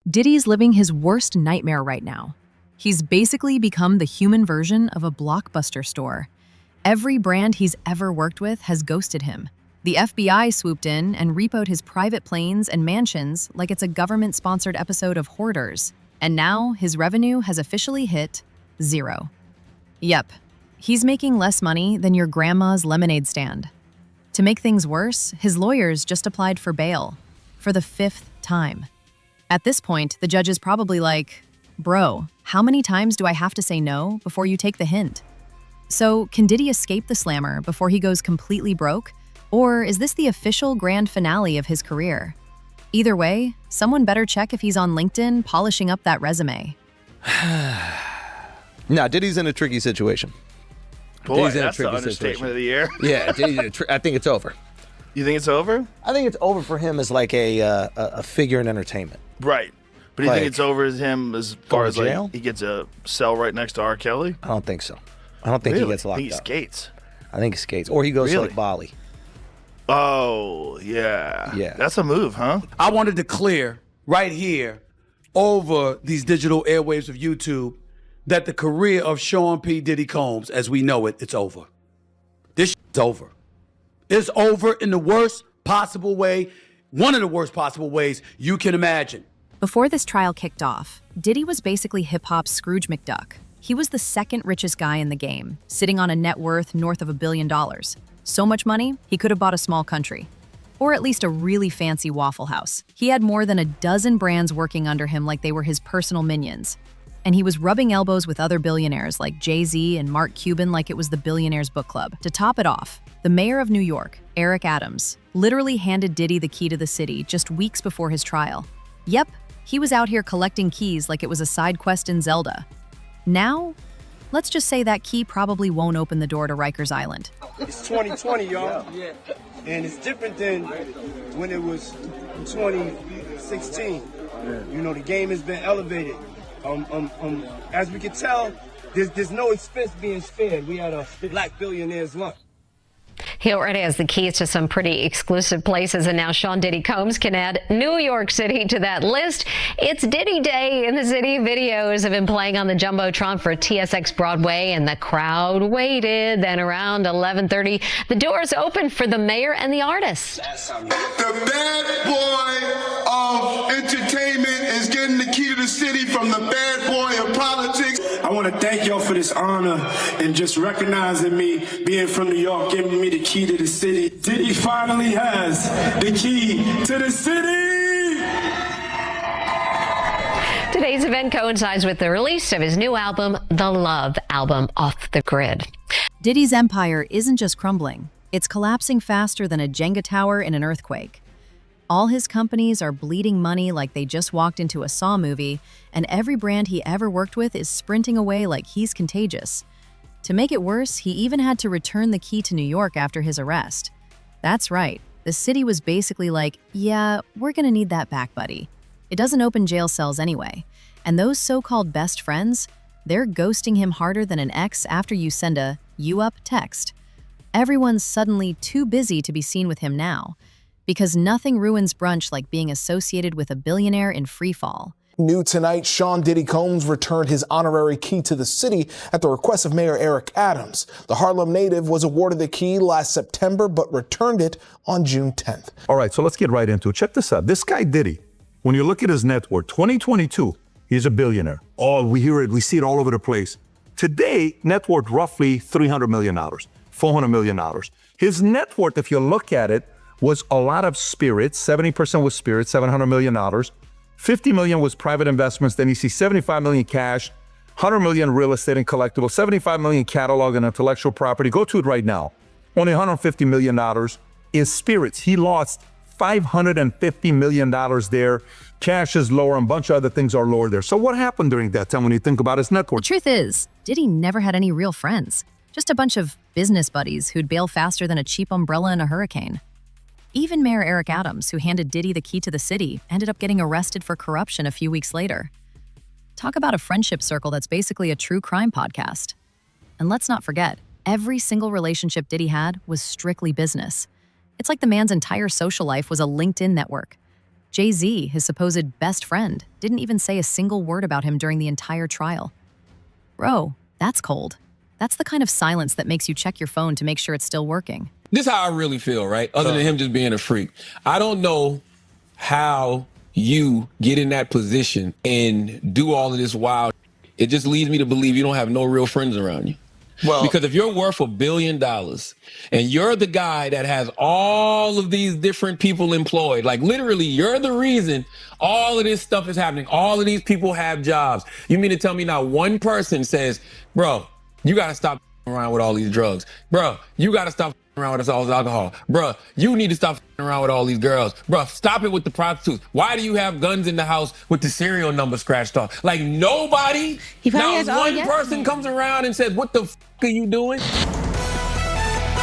Diddy's living his worst nightmare right now. He's basically become the human version of a Blockbuster store. Every brand he's ever worked with has ghosted him. The FBI swooped in and repoed his private planes and mansions like it's a government-sponsored episode of Hoarders. And now his revenue has officially hit zero. Yep, he's making less money than your grandma's lemonade stand. To make things worse, his lawyers just applied for bail for the 5th time. At this point, the judge is probably like, bro, how many times do I have to say no before you take the hint? So, can Diddy escape the slammer before he goes completely broke? Or is this the official grand finale of his career? Either way, someone better check if he's on LinkedIn polishing up that resume. Nah, Diddy's in a tricky situation. Boy, that's the understatement of the year. Yeah, I think it's over. You think it's over? I think it's over for him as like a figure in entertainment. Right. But do you think it's over as him as far as jail? like he gets a cell right next to R. Kelly? I don't think so. I don't think he gets locked I think he up. skates. I think he skates. Or he goes to Really? like Bali. Oh, yeah. Yeah. That's a move, huh? I wanted to clear right here over these digital airwaves of YouTube that the career of Sean P. Diddy Combs, as we know it, it's over. This is over. It's over in the worst possible way, one of the worst possible ways you can imagine. Before this trial kicked off, Diddy was basically hip-hop's Scrooge McDuck. He was the second richest guy in the game, sitting on a net worth north of $1 billion. So much money, he could have bought a small country. Or at least a really fancy Waffle House. He had more than a dozen brands working under him like they were his personal minions. And he was rubbing elbows with other billionaires like Jay-Z and Mark Cuban like it was the Billionaires Book Club. To top it off, the mayor of New York, Eric Adams, literally handed Diddy the key to the city just weeks before his trial. Yep, he was out here collecting keys like it was a side quest in Zelda. Now, let's just say that key probably won't open the door to Rikers Island. It's 2020, y'all. Yeah. And it's different than when it was 2016. You know, the game has been elevated. As we can tell, there's no expense being spared. We had a black billionaire's lunch. He already has the keys to some pretty exclusive places, and now Sean Diddy Combs can add New York City to that list. It's Diddy Day in the city. Videos have been playing on the Jumbotron for TSX Broadway, and the crowd waited. Then around 11:30, the doors opened for the mayor and the artists. The bad boy of entertainment is getting the key to the city from the bad boy of politics. I want to thank y'all for this honor and just recognizing me, being from New York, giving me the key to the city. Diddy finally has the key to the city! Today's event coincides with the release of his new album, The Love Album, Off the Grid. Diddy's empire isn't just crumbling, it's collapsing faster than a Jenga tower in an earthquake. All his companies are bleeding money like they just walked into a Saw movie, and every brand he ever worked with is sprinting away like he's contagious. To make it worse, he even had to return the key to New York after his arrest. That's right, the city was basically like, yeah, we're gonna need that back, buddy. It doesn't open jail cells anyway. And those so-called best friends, they're ghosting him harder than an ex after you send a "you up" text. Everyone's suddenly too busy to be seen with him now. Because nothing ruins brunch like being associated with a billionaire in freefall. New tonight, Sean Diddy Combs returned his honorary key to the city at the request of Mayor Eric Adams. The Harlem native was awarded the key last September, but returned it on June 10th. All right, so let's get right into it. Check this out. This guy Diddy, when you look at his net worth, 2022, he's a billionaire. Oh, we hear it, we see it all over the place. Today, net worth roughly $300 million, $400 million. His net worth, if you look at it, was a lot of spirits. 70% was spirits, $700 million. $50 million was private investments. Then you see $75 million cash, $100 million real estate and collectibles, $75 million catalog and intellectual property. Go to it right now. Only $150 million is spirits. He lost $550 million there. Cash is lower, and a bunch of other things are lower there. So what happened during that time when you think about his net worth? The truth is, Diddy never had any real friends. Just a bunch of business buddies who'd bail faster than a cheap umbrella in a hurricane. Even Mayor Eric Adams, who handed Diddy the key to the city, ended up getting arrested for corruption a few weeks later. Talk about a friendship circle that's basically a true crime podcast. And let's not forget, every single relationship Diddy had was strictly business. It's like the man's entire social life was a LinkedIn network. Jay-Z, his supposed best friend, didn't even say a single word about him during the entire trial. Bro, that's cold. That's the kind of silence that makes you check your phone to make sure it's still working. This is how I really feel, right? Other than him just being a freak. I don't know how you get in that position and do all of this wild. It just leads me to believe you don't have no real friends around you. Well, Because if you're worth $1 billion and you're the guy that has all of these different people employed, like literally you're the reason all of this stuff is happening. All of these people have jobs. You mean to tell me not one person says, bro, you got to stop around with all these drugs. Bro, you got to stop around with all this alcohol. Bro, you need to stop around with all these girls. Bro, stop it with the prostitutes. Why do you have guns in the house with the serial number scratched off? Like nobody, not one person comes around and says, what the f*** are you doing?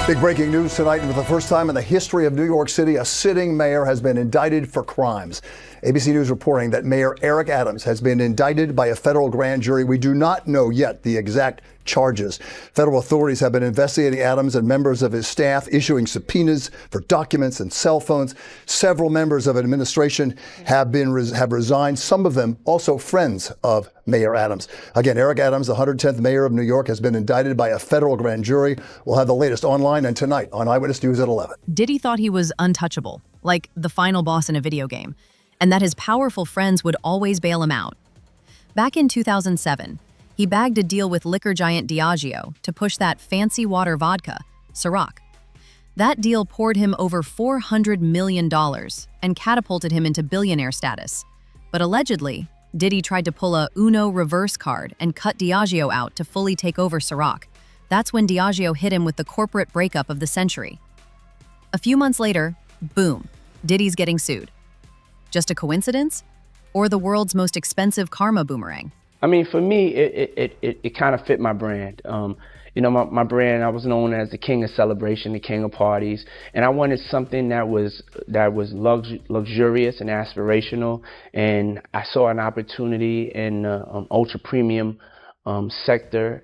Big breaking news tonight. For the first time in the history of New York City, a sitting mayor has been indicted for crimes. ABC News reporting that Mayor Eric Adams has been indicted by a federal grand jury. We do not know yet the exact charges. Federal authorities have been investigating Adams and members of his staff, issuing subpoenas for documents and cell phones. Several members of administration have resigned, some of them also friends of Mayor Adams. Again, Eric Adams, the 110th mayor of New York, has been indicted by a federal grand jury. We'll have the latest online and tonight on Eyewitness News at 11. Diddy thought he was untouchable, like the final boss in a video game, and that his powerful friends would always bail him out. Back in 2007, he bagged a deal with liquor giant Diageo to push that fancy water vodka, Ciroc. That deal poured him over $400 million and catapulted him into billionaire status. But allegedly, Diddy tried to pull a Uno reverse card and cut Diageo out to fully take over Ciroc. That's when Diageo hit him with the corporate breakup of the century. A few months later, boom, Diddy's getting sued. Just a coincidence? Or the world's most expensive karma boomerang? I mean, for me, it kind of fit my brand. My brand, I was known as the king of celebration, the king of parties, and I wanted something that was luxurious and aspirational. And I saw an opportunity in the ultra premium sector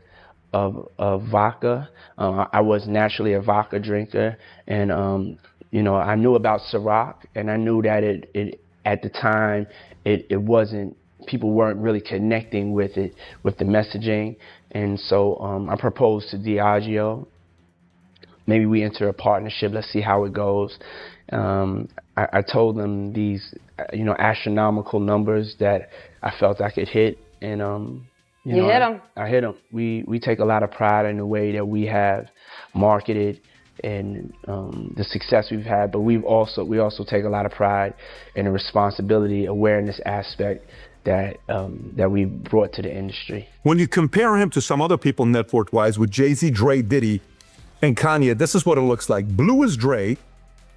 of vodka. I was naturally a vodka drinker, and I knew about Ciroc, and I knew that it at the time it wasn't. People weren't really connecting with it, with the messaging. And so I proposed to Diageo. Maybe we enter a partnership. Let's see how it goes. I told them these, astronomical numbers that I felt I could hit. And, you hit them. I hit them. We take a lot of pride in the way that we have marketed and the success we've had, but we also take a lot of pride in the responsibility, awareness aspect that we brought to the industry. When you compare him to some other people net worth-wise with Jay-Z, Dre, Diddy, and Kanye, this is what it looks like. Blue is Dre,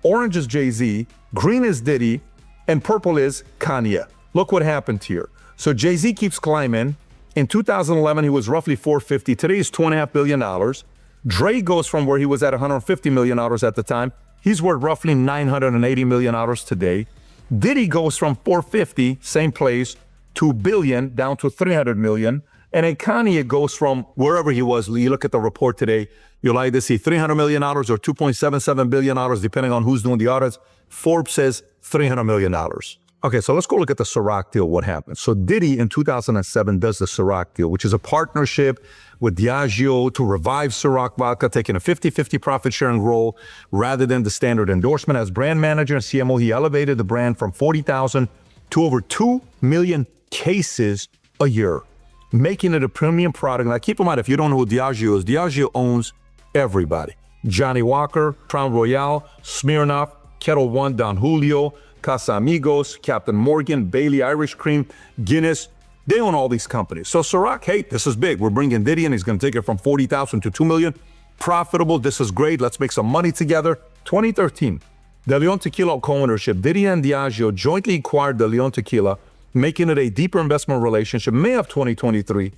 orange is Jay-Z, green is Diddy, and purple is Kanye. Look what happened here. So Jay-Z keeps climbing. In 2011, he was roughly $450. Today he's $2.5 billion. Dre goes from where he was at $150 million at the time. He's worth roughly $980 million today. Diddy goes from $450, same place, to $1 billion down to $300 million. And then Kanye goes from wherever he was. You look at the report today, you'll either see $300 million or $2.77 billion, depending on who's doing the audits. Forbes says $300 million. Okay, so let's go look at the Ciroc deal, what happened. So Diddy in 2007 does the Ciroc deal, which is a partnership with Diageo to revive Ciroc vodka, taking a 50-50 profit-sharing role rather than the standard endorsement. As brand manager and CMO, he elevated the brand from 40,000 to over 2 million cases a year, making it a premium product. Now, keep in mind, if you don't know who Diageo is, Diageo owns everybody. Johnny Walker, Crown Royal, Smirnoff, Kettle One, Don Julio, Casamigos, Captain Morgan, Bailey Irish Cream, Guinness. They own all these companies. So Ciroc, hey, this is big. We're bringing Diddy in. He's going to take it from 40,000 to 2 million. Profitable. This is great. Let's make some money together. 2013, De Leon Tequila co-ownership. Diddy and Diageo jointly acquired De Leon Tequila, making it a deeper investment relationship. May of 2023,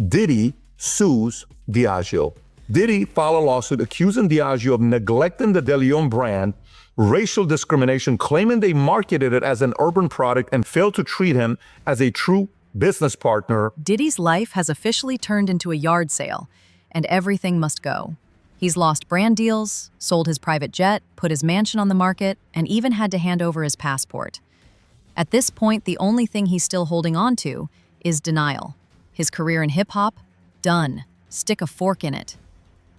Diddy sues Diageo. Diddy filed a lawsuit accusing Diageo of neglecting the De Leon brand, racial discrimination, claiming they marketed it as an urban product and failed to treat him as a true business partner. Diddy's life has officially turned into a yard sale, and everything must go. He's lost brand deals, sold his private jet, put his mansion on the market, and even had to hand over his passport. At this point, the only thing he's still holding on to is denial. His career in hip-hop? Done. Stick a fork in it.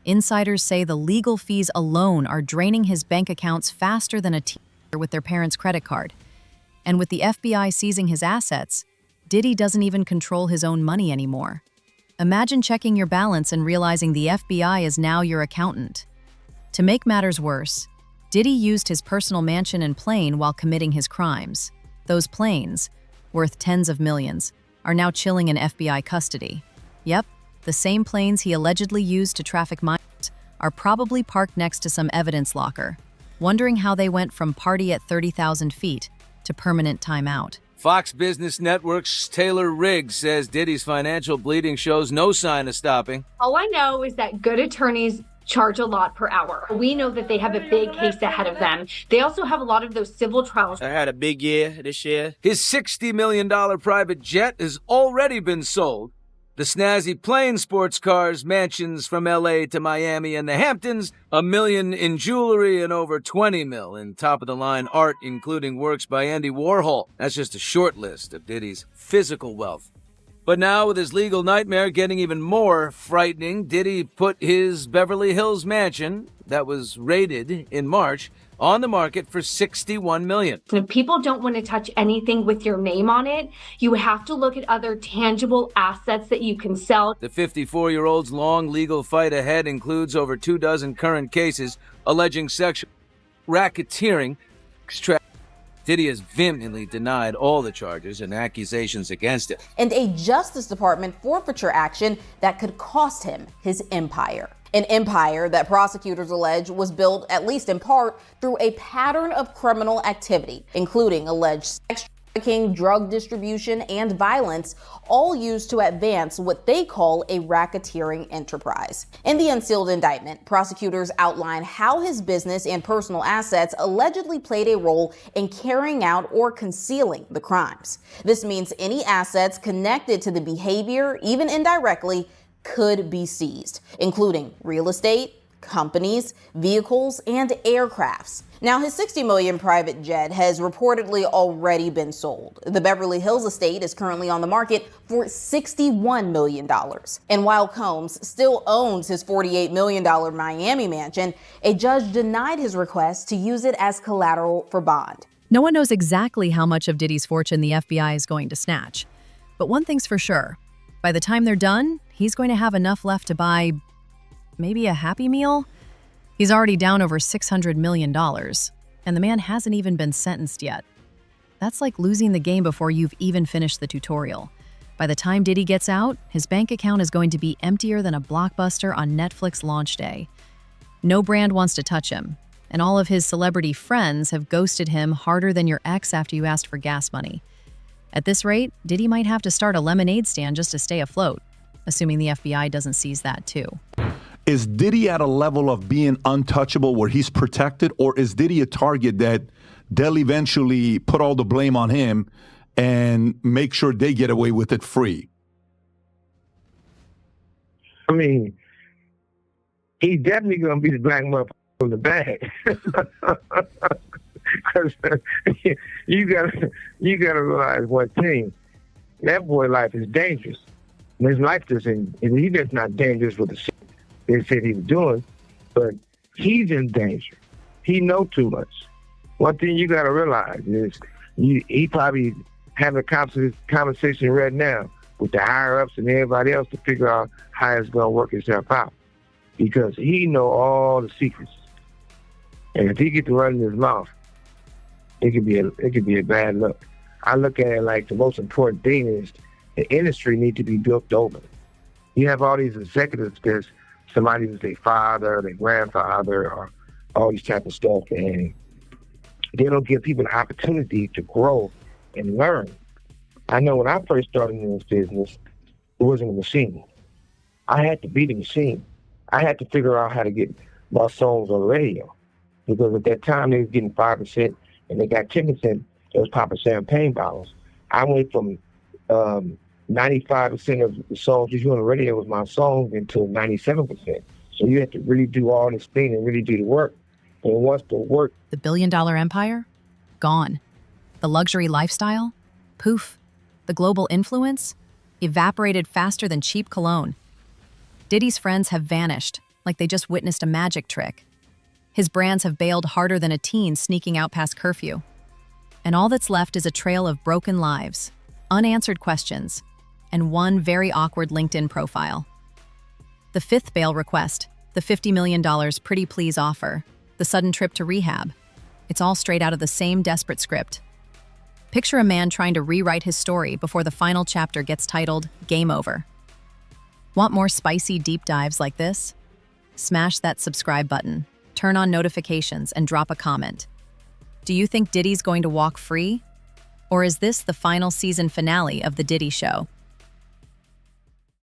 Insiders say the legal fees alone are draining his bank accounts faster than a teenager with their parents' credit card. And with the FBI seizing his assets, Diddy doesn't even control his own money anymore. Imagine checking your balance and realizing the FBI is now your accountant. To make matters worse, Diddy used his personal mansion and plane while committing his crimes. Those planes, worth tens of millions, are now chilling in FBI custody. Yep, the same planes he allegedly used to traffic minors are probably parked next to some evidence locker, wondering how they went from party at 30,000 feet to permanent timeout. Fox Business Network's Taylor Riggs says Diddy's financial bleeding shows no sign of stopping. All I know is that good attorneys charge a lot per hour. We know that they have a big case ahead of them. They also have a lot of those civil trials. I had a big year this year. His $60 million private jet has already been sold. The snazzy plane, sports cars, mansions from L.A. to Miami and the Hamptons, $1 million in jewelry and over $20 million in top-of-the-line art, including works by Andy Warhol. That's just a short list of Diddy's physical wealth. But now, with his legal nightmare getting even more frightening, Diddy put his Beverly Hills mansion, that was raided in March, on the market for $61 million. If people don't want to touch anything with your name on it, you have to look at other tangible assets that you can sell. The 54-year-old's long legal fight ahead includes over 24 current cases alleging sexual racketeering. Diddy has vehemently denied all the charges and accusations against him. And a Justice Department forfeiture action that could cost him his empire. An empire that prosecutors allege was built, at least in part, through a pattern of criminal activity, including alleged sex trafficking, drug distribution, and violence, all used to advance what they call a racketeering enterprise. In the unsealed indictment, prosecutors outline how his business and personal assets allegedly played a role in carrying out or concealing the crimes. This means any assets connected to the behavior, even indirectly, could be seized, including real estate, companies, vehicles, and aircrafts. Now, his $60 million private jet has reportedly already been sold. The Beverly Hills estate is currently on the market for $61 million. And while Combs still owns his $48 million Miami mansion, a judge denied his request to use it as collateral for bond. No one knows exactly how much of Diddy's fortune the FBI is going to snatch. But one thing's for sure. By the time they're done, he's going to have enough left to buy maybe a Happy Meal. He's already down over $600 million, and the man hasn't even been sentenced yet. That's like losing the game before you've even finished the tutorial. By the time Diddy gets out, his bank account is going to be emptier than a blockbuster on Netflix launch day. No brand wants to touch him, and all of his celebrity friends have ghosted him harder than your ex after you asked for gas money. At this rate, Diddy might have to start a lemonade stand just to stay afloat, assuming the FBI doesn't seize that too. Is Diddy at a level of being untouchable where he's protected, or is Diddy a target that they'll eventually put all the blame on him and make sure they get away with it free? I mean, he's definitely going to be the black motherfucker from the bag. Because you gotta realize one thing: that boy life is dangerous. And his life doesn't. He's just not dangerous with the shit they said he was doing, but he's in danger. He know too much. One thing you gotta realize is he probably having a conversation right now with the higher ups and everybody else to figure out how it's gonna work itself out, because he know all the secrets. And if he get to running his mouth, it could be a bad look. I look at it like the most important thing is the industry need to be built over. You have all these executives that's somebody was their father, their grandfather, or all these type of stuff, and they don't give people the opportunity to grow and learn. I know when I first started in this business, it wasn't a machine. I had to be the machine. I had to figure out how to get my songs on the radio, because at that time they was getting 5%. And they got 10%, those popping champagne bottles. I went from 95% of the songs you hear on the radio was my songs into 97%. So you have to really do all this thing and really do the work. And once the work... The billion-dollar empire? Gone. The luxury lifestyle? Poof. The global influence? Evaporated faster than cheap cologne. Diddy's friends have vanished, like they just witnessed a magic trick. His brands have bailed harder than a teen sneaking out past curfew. And all that's left is a trail of broken lives, unanswered questions, and one very awkward LinkedIn profile. The fifth bail request, the $50 million pretty please offer, the sudden trip to rehab. It's all straight out of the same desperate script. Picture a man trying to rewrite his story before the final chapter gets titled Game Over. Want more spicy deep dives like this? Smash that subscribe button, turn on notifications, and drop a comment. Do you think Diddy's going to walk free? Or is this the final season finale of The Diddy Show?